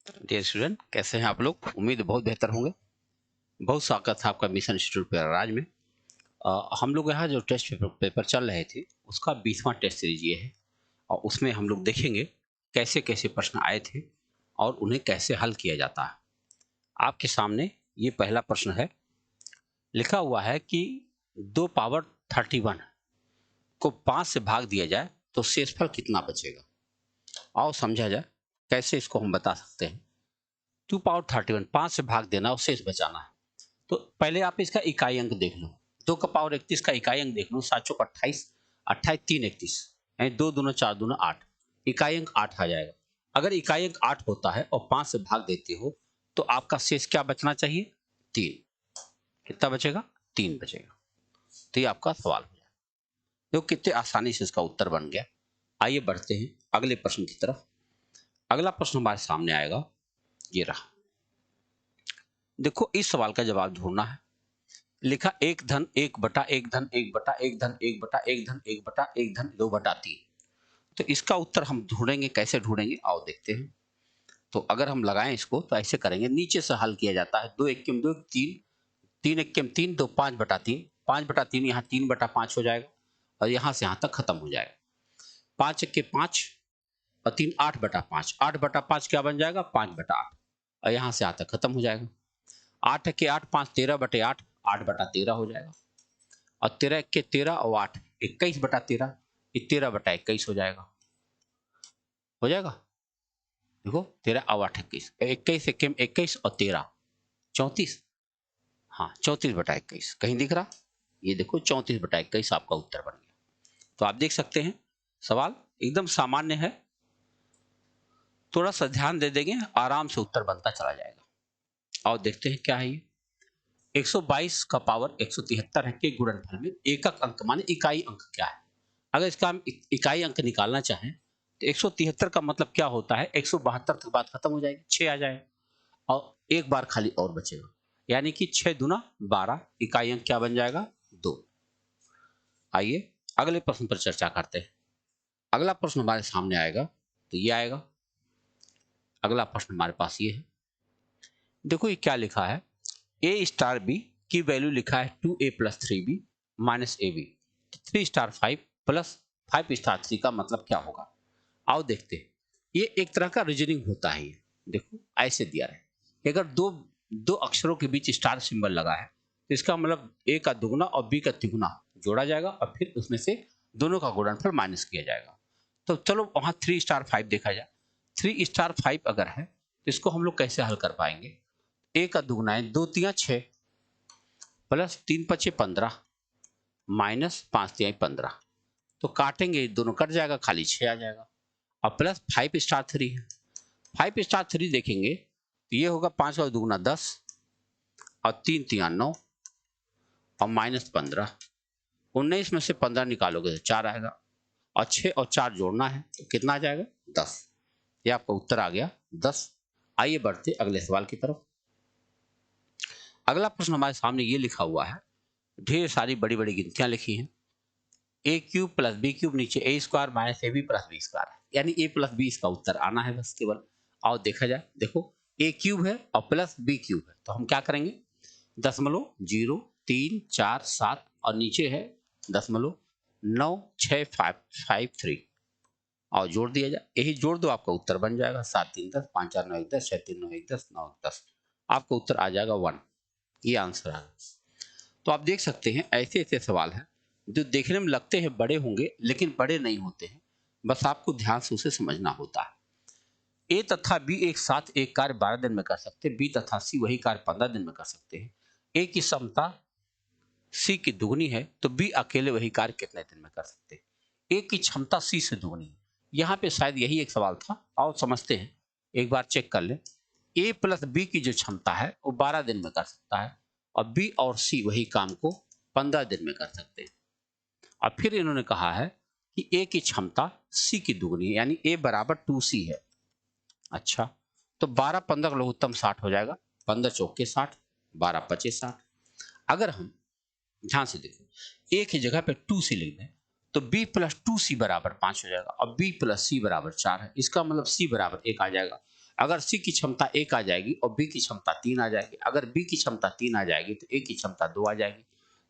Dear student, कैसे हैं आप लोग? उम्मीद है बहुत बेहतर होंगे। बहुत स्वागत है आपका मिशन इंस्टीट्यूट प्रयागराज में। हम लोग यहाँ जो टेस्ट पेपर चल रहे थे उसका 20वां टेस्ट सीरीज ये है और उसमें हम लोग देखेंगे कैसे कैसे प्रश्न आए थे और उन्हें कैसे हल किया जाता है। आपके सामने ये पहला प्रश्न है। लिखा हुआ है कि 2 पावर 31 को 5 से भाग दिया जाए तो शेषफल कितना बचेगा। आओ समझा जाए कैसे इसको हम बता सकते हैं। 2 पावर 31 5 से भाग देना और शेष बचाना है। तो पहले आप इसका इकाई अंक देख लो। 2 का पावर 31 का इकाई अंक देख लो। 7 चौक 28, 28 3 31 यानी 2 दूना 4 दूना 8। इकाई अंक 8 आ जाएगा। अगर इकाई अंक 8 होता है और 5 से भाग देते हो तो आपका शेष क्या बचना चाहिए? 3। कितना बचेगा? 3 बचेगा। तो ये आपका सवाल हो जाएगा। देखो कितने आसानी से इसका उत्तर बन गया। आइए बढ़ते हैं अगले प्रश्न की तरफ। अगला प्रश्न हमारे सामने आएगा, ये रहा। देखो इस सवाल का जवाब ढूंढना है। लिखा 1 धन 1 बटा 1 धन 1 बटा 1 धन 1 बटा 1 धन 1 बटा 1 धन 2 बटा 3। तो इसका उत्तर हम ढूंढेंगे, कैसे ढूंढेंगे आओ देखते हैं। तो अगर हम लगाएं इसको तो ऐसे करेंगे, नीचे से हल किया जाता है। 2 एकम 2 3, 3 एकम 3 तो 5 बटा 3, 5 बटा 3 यहाँ 3 बटा 5 हो जाएगा और यहाँ से यहाँ तक खत्म हो जाएगा। 5 एक के 5 और 3 8 बटा 5, 8 बटा 5 क्या बन जाएगा? 5 बटा 8 और यहाँ से यहाँ तक खत्म हो जाएगा। 8 एक के 8 5 13 बटे 8, 8 बटा 13 हो जाएगा और 13 के 13 और 8 21 बटा 13, 13 बटा 21 हो जाएगा। हो जाएगा। देखो 13 और 8 21, 21 एक 21 और 13 34। हाँ 34 बटा 21 कहीं दिख रहा? ये देखो 34 बटा 21 आपका उत्तर बन गया। तो आप देख सकते हैं सवाल एकदम सामान्य है। थोड़ा सा ध्यान दे देंगे आराम से उत्तर बनता चला जाएगा। और देखते हैं क्या है ये। 122 का पावर 173 है के गुणनफल में एकक अंक माने इकाई अंक क्या है? अगर इसका हम इकाई अंक निकालना चाहें तो 173 का मतलब क्या होता है? 172 के बाद खत्म हो जाएगी, 6 आ जाएगा और एक बार खाली और बचेगा, यानी कि 6 दूना 12। इकाई अंक क्या बन जाएगा? 2। आइए अगले प्रश्न पर चर्चा करते हैं। अगला प्रश्न हमारे सामने आएगा तो ये आएगा। अगला प्रश्न हमारे पास ये है। देखो ये क्या लिखा है। ए स्टार बी की वैल्यू लिखा है 2a plus 3b minus A B. 3 star 5 plus 5 star 3 का मतलब क्या होगा? आओ देखते हैं। ये एक तरह का रीजनिंग होता है। ये देखो ऐसे दिया है कि अगर दो दो अक्षरों के बीच स्टार सिंबल लगा है तो इसका मतलब ए का दुगना और बी का तिगुना जोड़ा जाएगा और फिर उसमें से दोनों का गुणनफल माइनस किया जाएगा। तो चलो वहां 3 स्टार 5 देखा जाए। 3 स्टार 5 अगर है तो इसको हम लोग कैसे हल कर पाएंगे? ए का दुगना है 2 तिया 6 प्लस 3 पचे 15 माइनस 5 तिया 15। तो काटेंगे, दोनों कट जाएगा, खाली 6 आ जाएगा और प्लस 5 स्टार 3 है। 5 स्टार 3 देखेंगे तो ये होगा 5 का दुगना 10 और 3 तिया 9 और माइनस 15। 19 में से 15 निकालोगे तो 4 आएगा और 6 और 4 जोड़ना है तो कितना आ जाएगा? 10। ये आपका उत्तर आ गया 10। आइए बढ़ते अगले सवाल की तरफ। अगला प्रश्न हमारे सामने ये लिखा हुआ है। ढेर सारी बड़ी बड़ी गिनतियां लिखी हैं। A cube plus B cube नीचे A square minus A B plus B square है, यानी ए प्लस बी इसका उत्तर आना है बस केवल। आओ देखा जाए। देखो ए क्यूब है और प्लस बी क्यूब है तो हम क्या करेंगे? दशमलव 0 3 4 7 और नीचे है दशमलव 9 6 5 5 3 और जोड़ दिया जाए। यही जोड़ दो आपका उत्तर बन जाएगा। 7 3 10 5 4 9 1 10 6 3 9 1 10 9 10 आपका उत्तर आ जाएगा 1। ये आंसर आ गया। तो आप देख सकते हैं ऐसे ऐसे सवाल हैं जो देखने में लगते हैं बड़े होंगे लेकिन बड़े नहीं होते हैं। बस आपको ध्यान से उसे समझना होता है। ए तथा बी एक साथ एक कार्य 12 दिन में कर सकते हैं। बी तथा सी वही कार्य 15 दिन में कर सकते हैं। ए की क्षमता सी की दुगनी है तो बी अकेले वही कार्य कितने दिन में कर सकते हैं? ए की क्षमता सी से दुगनी है। यहाँ पे शायद यही एक सवाल था। आओ समझते हैं, एक बार चेक कर ले। ए प्लस बी की जो क्षमता है वो 12 दिन में कर सकता है और बी और सी वही काम को 15 दिन में कर सकते हैं। और फिर इन्होंने कहा है कि ए की क्षमता सी की दुगनी है, यानी ए बराबर 2c है। अच्छा, तो 12 15 का लघुत्तम 60 हो जाएगा। 15 चौके 60, 12 पचे 60। अगर हम ध्यान से देखो ए की जगह पे 2c लिख दें तो b प्लस 2c बराबर 5 हो जाएगा और b प्लस c बराबर 4 है। इसका मतलब c बराबर 1 आ जाएगा। अगर सी की क्षमता 1 आ जाएगी और बी की क्षमता 3 आ जाएगी, अगर बी की क्षमता 3 आ जाएगी तो ए की क्षमता 2 आ जाएगी।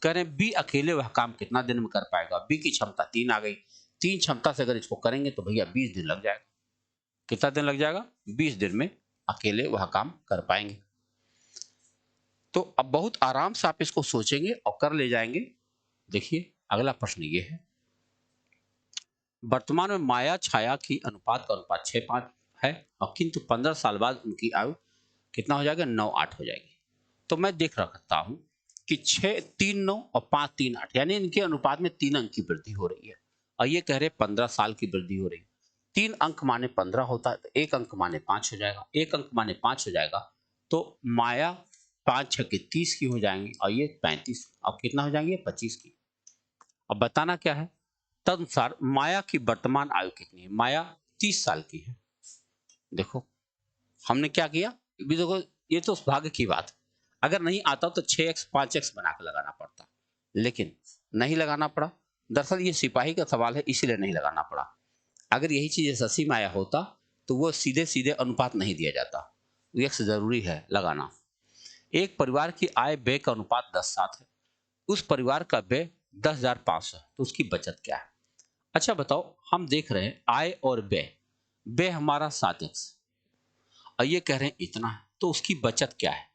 कह रहे हैं बी अकेले वह काम कितना दिन में कर पाएगा? बी की क्षमता 3 आ गई, 3 क्षमता से अगर इसको करेंगे तो भैया 20 दिन लग जाएगा। कितना दिन लग जाएगा? 20 दिन में अकेले वह काम कर पाएंगे। तो अब बहुत आराम से आप इसको सोचेंगे और कर ले जाएंगे। देखिए अगला प्रश्न ये है, वर्तमान में माया छाया की अनुपात का अनुपात 6:5 है और किंतु 15 साल बाद उनकी आयु कितना हो जाएगा? 9:8 हो जाएगी। तो मैं देख रखता हूं कि 6 3 9 और 5 3 8 यानी इनके अनुपात में 3 अंक की वृद्धि हो रही है और ये कह रहे 15 साल की वृद्धि हो रही है। 3 अंक माने 15 होता है तो 1 अंक माने 5 हो जाएगा, 1 अंक माने 5 हो जाएगा तो माया 5 6 के 30 की हो जाएंगी और ये 35 और कितना हो जाएंगे? 25 की। अब बताना क्या है? तदनुसार माया की वर्तमान आयु कितनी है? माया 30 साल की है। देखो हमने क्या किया, भी देखो ये तो भाग्य की बात है। अगर नहीं आता तो 6x 5x बना के लगाना पड़ता, लेकिन नहीं लगाना पड़ा। दरअसल ये सिपाही का सवाल है इसलिए नहीं लगाना पड़ा। अगर यही चीज शशि माया होता तो वो सीधे सीधे अनुपात नहीं दिया जाता, x जरूरी है लगाना। एक परिवार की आय व्यय का अनुपात 10:7 है, उस परिवार का व्यय 10,500 है तो उसकी बचत क्या है? अच्छा बताओ, हम देख रहे हैं आय और व्यय, व्यय हमारा 7x और ये कह रहे हैं इतना है तो उसकी बचत क्या है?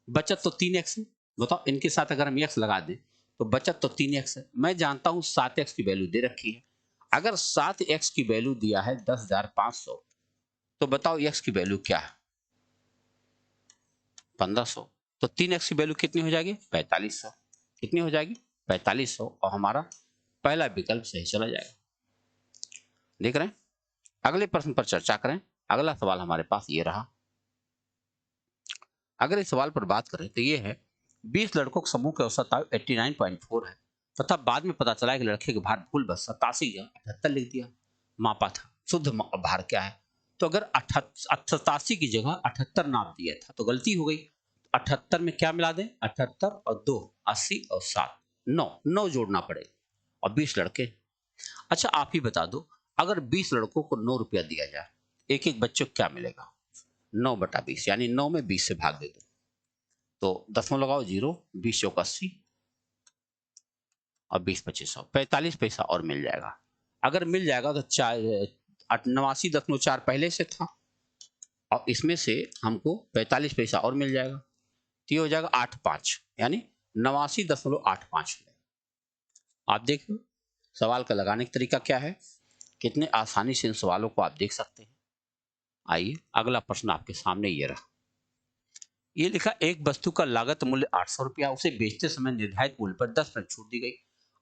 बचत तो 3x है। बताओ इनके साथ अगर हम x लगा दें तो बचत तो 3x है। मैं जानता हूं 7x की वैल्यू दे रखी है। अगर 7x की वैल्यू दिया है 10,500 तो बताओ x की वैल्यू क्या है? 1500। तो 3x की वैल्यू कितनी हो जाएगी? 4500। कितनी हो जाएगी? 4500 और हमारा पहला विकल्प सही चला जाएगा। देख रहे हैं? अगले प्रश्न पर चर्चा करें। अगला सवाल हमारे पास ये रहा। अगर इस सवाल पर बात करें तो ये है, 20 लड़कों के समूह की औसत आयु 89.4 है तथा बाद में पता चला कि लड़के के भार भूल बस 87 या 78 लिख दिया। मापा था, शुद्ध भार क्या है? तो अगर 87 की जगह 78 नाप दिया था तो गलती हो गई। 78 में क्या मिला दें? 78 और 2 80 और 7 9 जोड़ना पड़ेगा और 20 लड़के। अच्छा आप ही बता दो, अगर 20 लड़कों को 9 रुपया दिया जाए, एक एक बच्चे को क्या मिलेगा? 9/20 यानी 9 में 20 से भाग दे दो तो दसवां लगाओ 0, 20 चौक 80 और 20 25 100, 45 पैसा और मिल जाएगा। अगर मिल जाएगा तो 89.4 पहले से था और इसमें से हमको 45 पैसा और मिल जाएगा तो ये हो जाएगा 85 यानी 89.85। आप देखो सवाल का लगाने का तरीका क्या है, कितने आसानी से इन सवालों को आप देख सकते हैं। आइए अगला प्रश्न आपके सामने ये रहा। ये लिखा, एक वस्तु का लागत मूल्य 800 रुपया, उसे बेचते समय निर्धारित मूल्य पर 10% छूट दी गई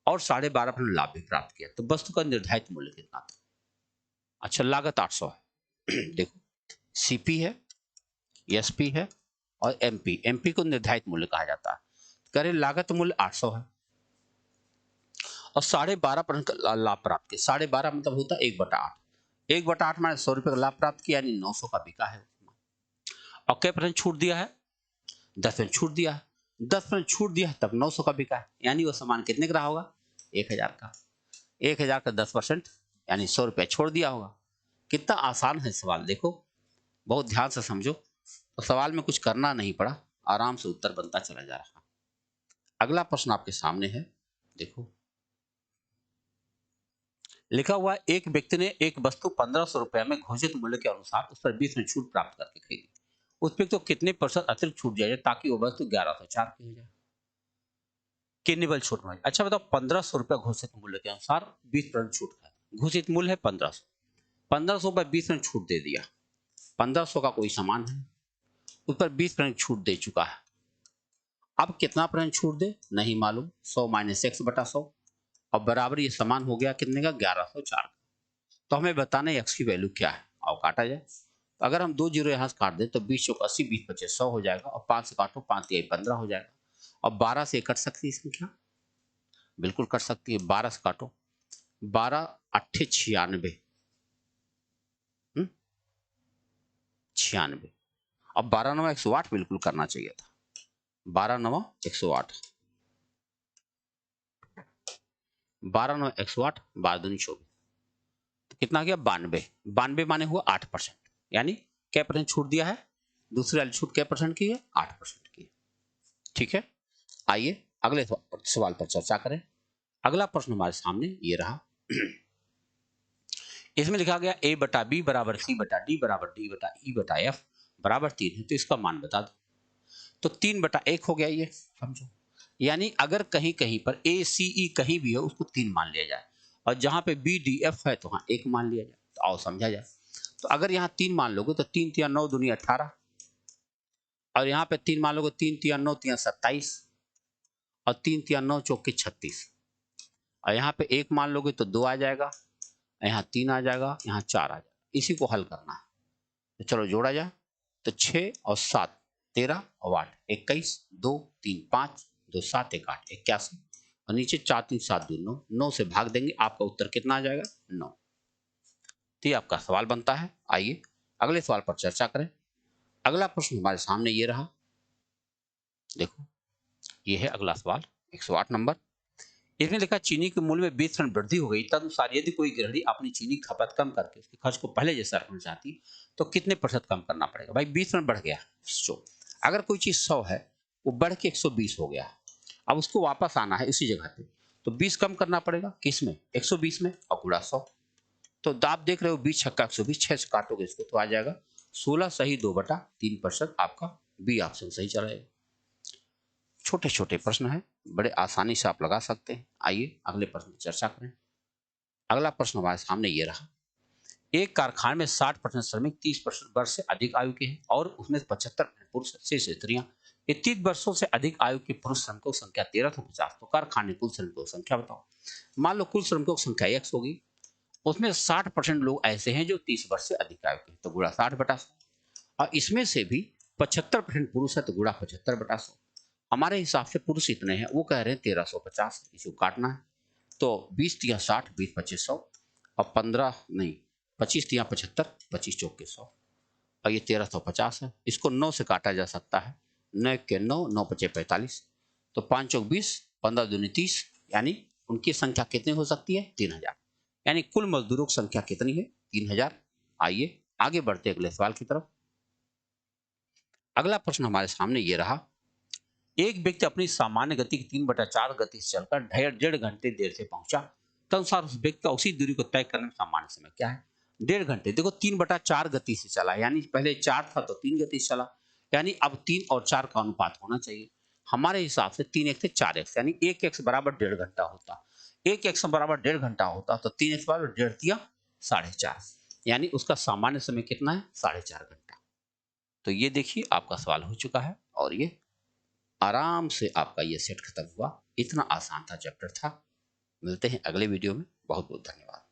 और 12.5% लाभ भी प्राप्त किया, तो वस्तु का निर्धारित मूल्य कितना था? अच्छा लागत 800 है। देखो सीपी है, एसपी है और एमपी। एमपी को निर्धारित मूल्य कहा जाता है। करें लागत मूल्य 800 है और 12.5% का लाभ प्राप्त किया। 12.5 मतलब होता है 1/8। 1/8 माने 100 रुपये का लाभ प्राप्त किया यानी 900 का बिका है और क्या परसेंट छूट दिया है? 10% छूट दिया है। 10% छूट दिया है तब 900 का बिका है यानी वो सामान कितने का रहा होगा? 1000 का। 1000 का 10% यानी 100 रुपया छोड़ दिया होगा। कितना आसान है सवाल, देखो बहुत ध्यान से समझो तो सवाल में कुछ करना नहीं पड़ा, आराम से उत्तर बनता चला जा रहा। अगला प्रश्न आपके सामने है, देखो लिखा हुआ है, एक व्यक्ति ने एक वस्तु 1500 रुपए में घोषित मूल्य के अनुसार उस पर 20% छूट प्राप्त करके खरीदी। उस व्यक्ति को कितने % अतिरिक्त छूट दिया जाए ताकि वो वस्तु 1104 की हो जाए? किन्नी छूट में? अच्छा बताओ, 1500 रुपया घोषित मूल्य के अनुसार 20% छूट है। घोषित मूल्य है 1500, 1500 पर 20% छूट दे दिया। 1500 का कोई सामान है, उस पर 20% छूट दे चुका है। अब कितना % छूट दे नहीं मालूम, 100 - x/100 और बराबर ये सामान हो गया कितने का? 1104 का। तो हमें बताना है x की वैल्यू क्या है। आओ काटा जाए। तो अगर हम 2 जीरो यहाँ से काट दें तो 20 चौक 80, 20 पचे 100 हो जाएगा और 5 से काटो 5 तिहाई 15 हो जाएगा और 12 से कट सकती है संख्या, बिल्कुल कट सकती है। 12 से काटो, 12 8 96, 96। अब 12 9 108 बिल्कुल करना चाहिए था। 12 9 108, 12 9 108, 12 दूनी 24, तो कितना गया? 92। 92 माने हुआ 8% यानी क्या परसेंट छूट दिया है, दूसरी वाली छूट क्या परसेंट की है, 8% की है। ठीक है, आइए अगले सवाल पर चर्चा करें। अगला प्रश्न हमारे सामने ये रहा। इसमें लिखा गया a बटा बी बराबर c बटा डी बराबर डी बटा ई बटा एफ बराबर 3 है, तो इसका मान बता दो। तो 3 बटा 1 हो गया ये, समझो। यानी अगर कहीं कहीं पर ए सी ई कहीं भी है उसको 3 मान लिया जाए, और जहां पे बी डी एफ है तो वहां 1 मान लिया जाए। तो आओ समझा जाए। तो अगर यहाँ 3 मान लोगे तो 3 तिया 9 दूनी 18, और यहाँ पे 3 मान लोगे, 3 तिया 9 तिया 27, और 3 तिया 9 चौके 36, और यहाँ पे 1 मान लोगे तो 2 आ जाएगा, यहाँ 3 आ जाएगा, यहाँ 4 आ जाएगा। इसी को हल करना है। तो चलो जोड़ा जाए। तो 6 और 7 13 और 8 21, 2 3 5, 2 7 1 8 81, और नीचे 4 3 7 2 9, 9 से भाग देंगे, आपका उत्तर कितना आ जाएगा, 9। तो ये आपका सवाल बनता है। आइए अगले सवाल पर चर्चा करें। अगला प्रश्न हमारे सामने ये रहा, देखो ये है अगला सवाल 108 नंबर। इसमें लिखा चीनी के मूल्य में 20% वृद्धि हो गई, तदनुसार यदि कोई गृहिणी अपनी चीनी की खपत कम करके उसके खर्च को पहले जैसा रखना चाहती तो कितने प्रतिशत कम करना पड़ेगा। भाई 20% बढ़ गया, अगर कोई चीज 100 है वो बढ़ के 120 हो गया, अब उसको वापस आना है इसी जगह पे, तो 20 कम करना पड़ेगा, किस में, 120 में, और गुणा 100। तो आप देख रहे हो 20 छक्का 120, 6 से काटोगे इसको तो आ जाएगा 16 सही 2/3%, आपका बी ऑप्शन सही चलेगा। छोटे छोटे प्रश्न है, बड़े आसानी से आप लगा सकते हैं। आइए अगले प्रश्न पर चर्चा करें। अगला प्रश्न हमारे सामने ये रहा। एक कारखाने में 60% श्रमिक 30% वर्ष से अधिक आयु के हैं, और उसमें 75% पुरुष से स्त्रियां। 30 वर्षों से अधिक आयु के पुरुष श्रमिकों की संख्या 1350। तो कारखाने कुल श्रमिकों की संख्या बताओ। मान लो कुल श्रमिकों की संख्या x होगी, उसमें 60% लोग ऐसे हैं जो 30 वर्ष से अधिक आयु के, तो गुणा 60/100, और इसमें से भी 75% पुरुष है तो गुणा 75/100। हमारे हिसाब से पुरुष इतने हैं, वो कह रहे हैं 1350, इसको काटना है। तो 20 तिया 60, 20 25 100, और 15 नहीं 25 तिया 75, 25 चौके 100, और ये 1350 है। इसको 9 से काटा जा सकता है, 9 के 9, 9 पचे 45, तो 5 चौक 20, 15 दूनी 30, यानी उनकी संख्या कितनी हो सकती है, 3000। यानी कुल मजदूरों की संख्या कितनी है, 3000। आइए आगे बढ़ते अगले सवाल की तरफ। अगला प्रश्न हमारे सामने ये रहा। एक व्यक्ति अपनी सामान्य गति की 3/4 गति से चलकर 1.5 घंटे देर से पहुंचा, तदनुसार उस व्यक्ति का उसी दूरी को तय करने में सामान्य समय क्या है। 1.5 घंटे, देखो 3/4 गति से चला, यानी पहले 4 था तो 3 गति से चला, यानी अब 3 और 4 का अनुपात होना चाहिए। हमारे हिसाब से 3x से 4x, यानी 1x बराबर 1.5 घंटा होता, 1x बराबर 1.5 घंटा होता, तो 3x बराबर 1.5 दिया 4.5, यानी उसका सामान्य समय कितना है, 4.5 घंटा। तो ये देखिए आपका सवाल हो चुका है, और ये आराम से आपका ये सेट खत्म हुआ। इतना आसान था, चैप्टर था। मिलते हैं अगले वीडियो में। बहुत बहुत धन्यवाद।